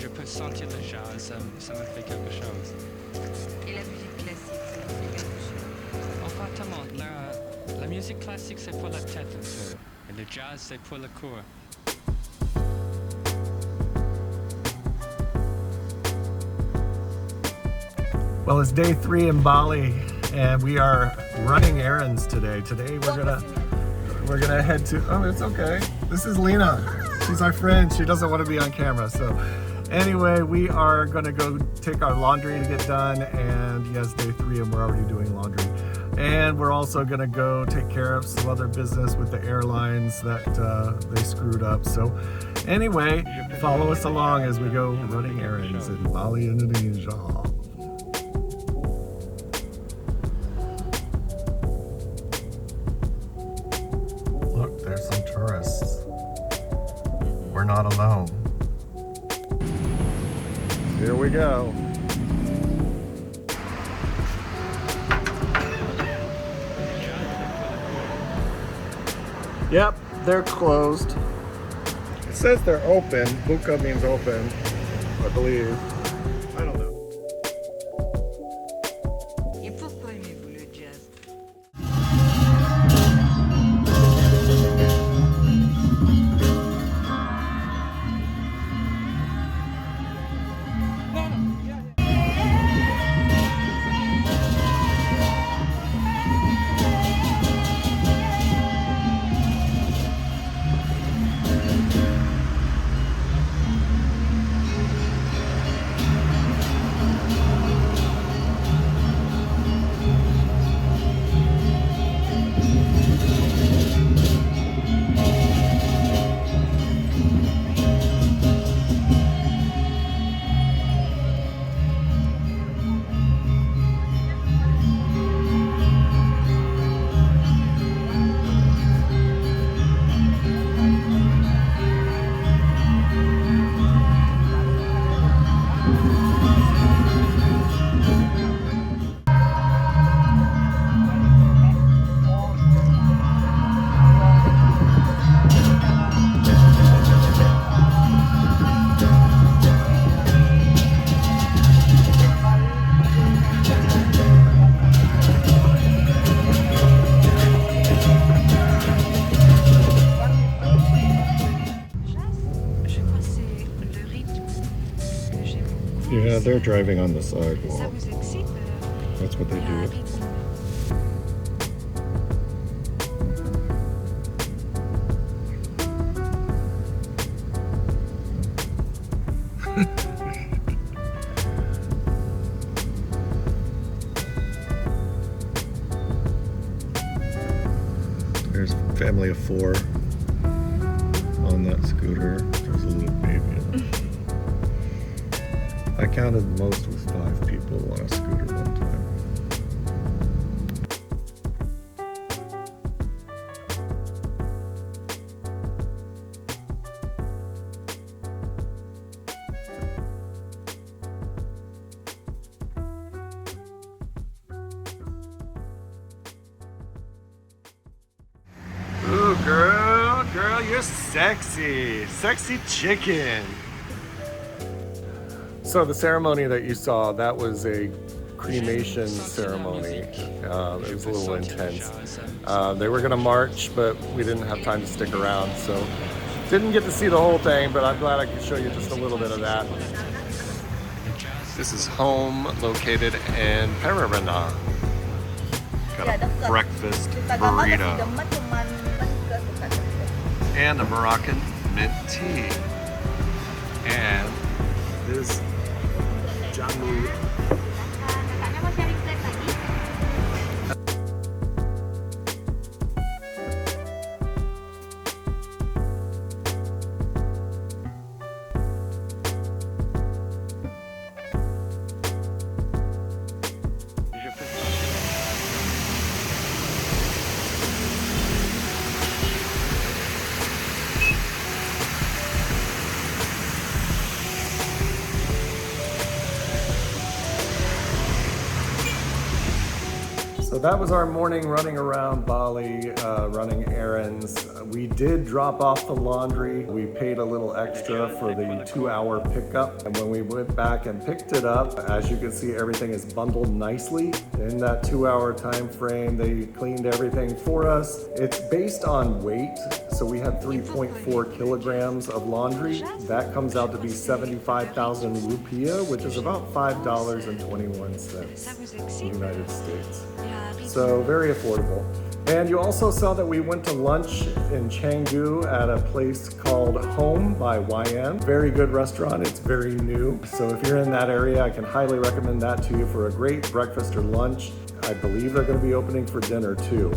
je peux sentir le jazz, ça me fait quelque chose. Et la musique classique, ça me fait quelque chose. Exactement, la musique classique c'est pour la tête un peu, et le jazz c'est pour le corps. Well, it's day 3 in Bali, and we are running errands today. Today we're gonna head to. Oh, it's okay. This is Lena. She's our friend. She doesn't want to be on camera. So, anyway, we are gonna go take our laundry to get done. And yes, day 3, and we're already doing laundry. And we're also gonna go take care of some other business with the airlines that they screwed up. So, anyway, follow us along as we go running errands in Bali, Indonesia. There's some tourists. We're not alone. Here we go. Yep, they're closed. It says they're open. Buka means open, I believe. I don't know. Et pourquoi aimez-vous le jazz? Yeah, they're driving on the sidewalk. Ça vous excite? That's what they Il y a un do. rythme. There's a family of 4 on that scooter. There's a little baby in it. I counted most was 5 people on a scooter one time. Ooh, girl, you're sexy. Sexy chicken. So the ceremony that you saw, that was a cremation ceremony. It was a little intense. They were gonna march, but we didn't have time to stick around, so didn't get to see the whole thing, but I'm glad I could show you just a little bit of that. This is home located in Pererenan. Got a breakfast burrito and a Moroccan mint tea. And this jamu. that was our morning running around Bali, running errands. We did drop off the laundry. We paid a little extra for the 2-hour pickup. And when we went back and picked it up, as you can see, everything is bundled nicely. In that 2-hour time frame, they cleaned everything for us. It's based on weight. So we had 3.4 kilograms of laundry. That comes out to be 75,000 rupiah, which is about $5.21 in the United States. So very affordable. And you also saw that we went to lunch in Canggu at a place called Home by Wyoming. Very good restaurant, it's very new. So if you're in that area, I can highly recommend that to you for a great breakfast or lunch. I believe they're gonna be opening for dinner too.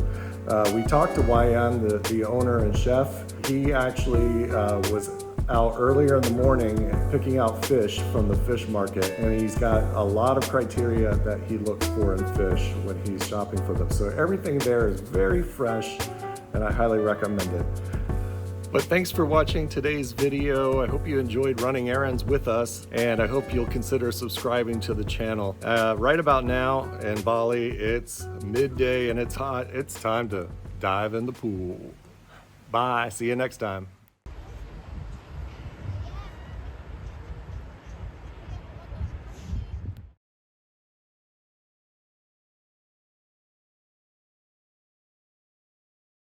We talked to Wyoming, the owner and chef. He actually was out earlier in the morning picking out fish from the fish market, and he's got a lot of criteria that he looks for in fish when he's shopping for them. So everything there is very fresh, and I highly recommend it. But thanks for watching today's video. I hope you enjoyed running errands with us, and I hope you'll consider subscribing to the channel. Right about now in Bali, it's midday and it's hot. It's time to dive in the pool. Bye, see you next time.